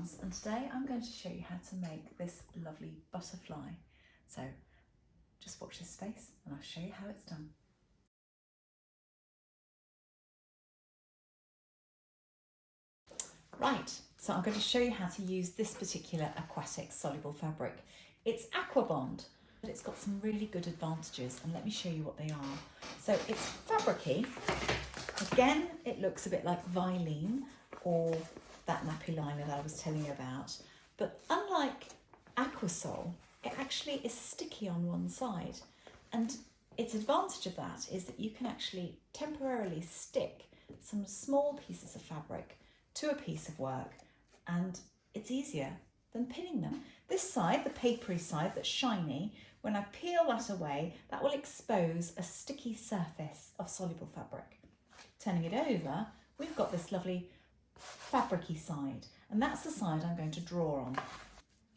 Barnyarns, and today I'm going to show you how to make this lovely butterfly. So just watch this space and I'll show you how it's done. Right, so I'm going to show you how to use this particular aquatic soluble fabric. It's Aquabond, but it's got some really good advantages, and let me show you what they are. So it's fabricy. Again, it looks a bit like Vilene or that nappy liner that I was telling you about, but unlike Aquasol, it actually is sticky on one side, and its advantage of that is that you can actually temporarily stick some small pieces of fabric to a piece of work, and it's easier than pinning them. This side, the papery side that's shiny, when I peel that away, that will expose a sticky surface of soluble fabric. Turning it over, we've got this lovely fabricy side, and that's the side I'm going to draw on.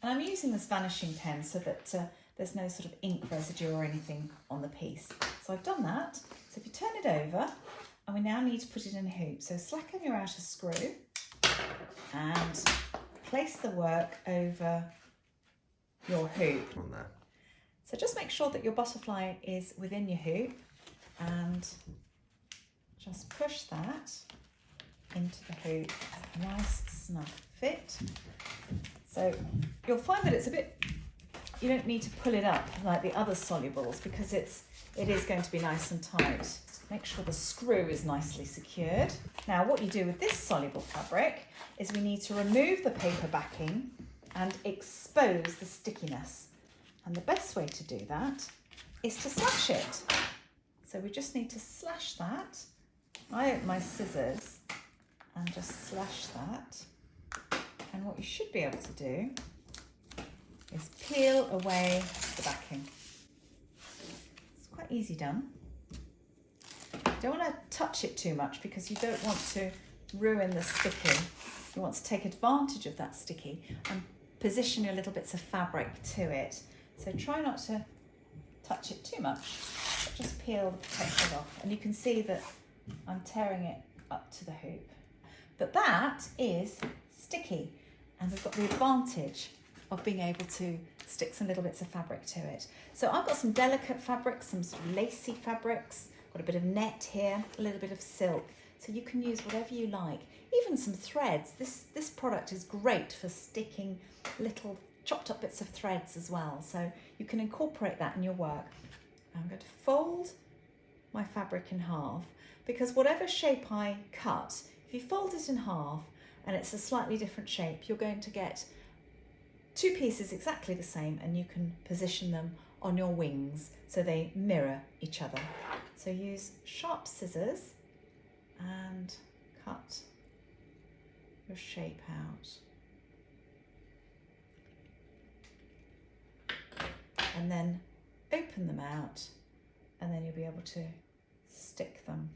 And I'm using this vanishing pen so that there's no sort of ink residue or anything on the piece. So I've done that. So if you turn it over, and we now need to put it in a hoop. So slacken your outer screw and place the work over your hoop. On there. So just make sure that your butterfly is within your hoop and just push that into the hoop. A nice snug fit. So you'll find that it's a bit, you don't need to pull it up like the other solubles because it is going to be nice and tight. Make sure the screw is nicely secured. Now what you do with this soluble fabric is we need to remove the paper backing and expose the stickiness. And the best way to do that is to slash it. So we just need to slash that. I open my scissors and just slash that. And what you should be able to do is peel away the backing. It's quite easy done. You don't want to touch it too much because you don't want to ruin the sticky. You want to take advantage of that sticky and position your little bits of fabric to it. So try not to touch it too much, but just peel the protective off. And you can see that I'm tearing it up to the hoop. But that is sticky, and we've got the advantage of being able to stick some little bits of fabric to it. So I've got some delicate fabrics, some sort of lacy fabrics, got a bit of net here, a little bit of silk. So you can use whatever you like, even some threads. This product is great for sticking little chopped up bits of threads as well. So you can incorporate that in your work. I'm going to fold my fabric in half because whatever shape I cut, if you fold it in half and it's a slightly different shape, you're going to get two pieces exactly the same, and you can position them on your wings so they mirror each other. So use sharp scissors and cut your shape out. And then open them out, and then you'll be able to stick them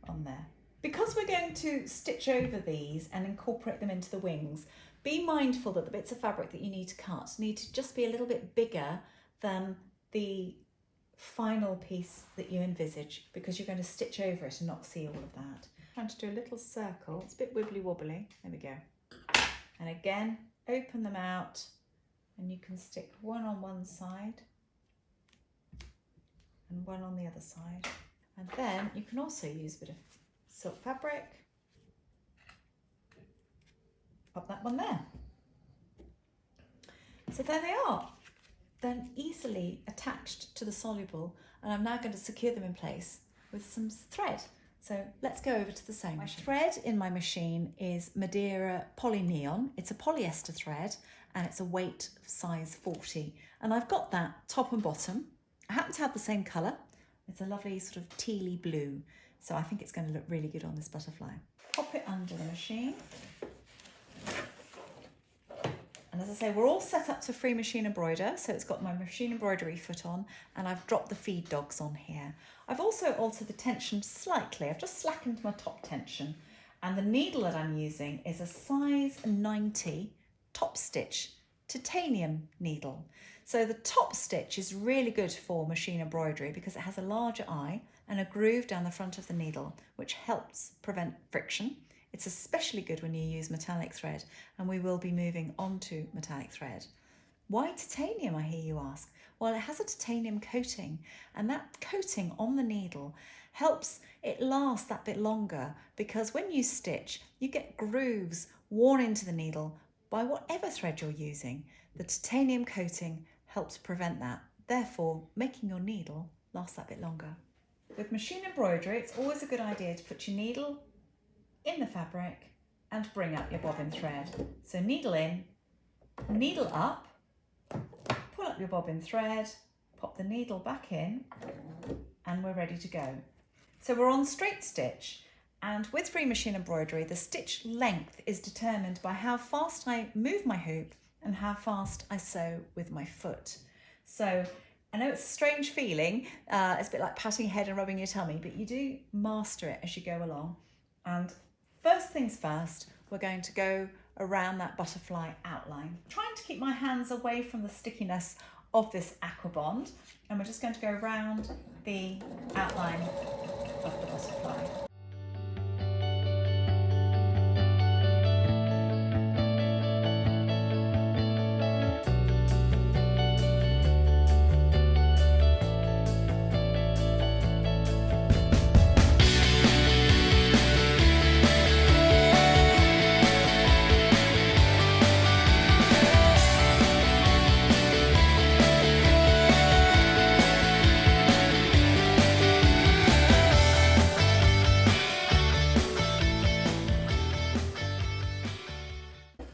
on there. Because we're going to stitch over these and incorporate them into the wings, be mindful that the bits of fabric that you need to cut need to just be a little bit bigger than the final piece that you envisage, because you're going to stitch over it and not see all of that. Trying to do a little circle, it's a bit wibbly wobbly, there we go. And again, open them out, and you can stick one on one side and one on the other side. And then you can also use a bit of silk fabric, pop that one there. So there they are. They're easily attached to the soluble, and I'm now going to secure them in place with some thread. So let's go over to the sewing machine. My thread in my machine is Madeira Polyneon. It's a polyester thread, and it's a weight size 40. And I've got that top and bottom. I happen to have the same colour. It's a lovely sort of tealy blue. So I think it's going to look really good on this butterfly. Pop it under the machine. And as I say, we're all set up to free machine embroider. So it's got my machine embroidery foot on, and I've dropped the feed dogs on here. I've also altered the tension slightly. I've just slackened my top tension. And the needle that I'm using is a size 90 top stitch titanium needle. So the top stitch is really good for machine embroidery because it has a larger eye and a groove down the front of the needle, which helps prevent friction. It's especially good when you use metallic thread, and we will be moving on to metallic thread. Why titanium, I hear you ask? Well, it has a titanium coating, and that coating on the needle helps it last that bit longer, because when you stitch, you get grooves worn into the needle by whatever thread you're using. The titanium coating helps prevent that, therefore making your needle last that bit longer. With machine embroidery, it's always a good idea to put your needle in the fabric and bring up your bobbin thread. So needle in, needle up, pull up your bobbin thread, pop the needle back in, and we're ready to go. So we're on straight stitch, and with free machine embroidery, the stitch length is determined by how fast I move my hoop and how fast I sew with my foot. So I know it's a strange feeling, it's a bit like patting your head and rubbing your tummy, but you do master it as you go along. And first things first, we're going to go around that butterfly outline, trying to keep my hands away from the stickiness of this Aquabond, and we're just going to go around the outline of the butterfly.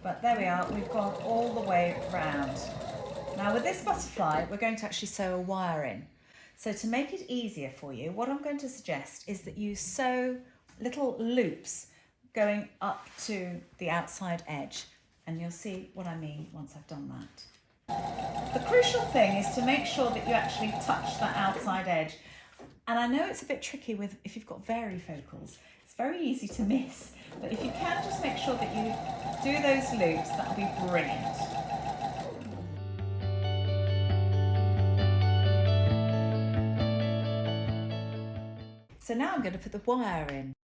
But there we are, we've gone all the way round. Now with this butterfly, we're going to actually sew a wire in. So to make it easier for you, what I'm going to suggest is that you sew little loops going up to the outside edge, and you'll see what I mean once I've done that. The crucial thing is to make sure that you actually touch that outside edge. And I know it's a bit tricky if you've got varifocals. It's very easy to miss, but if you can just make sure that you do those loops, that'll be brilliant. So now I'm going to put the wire in.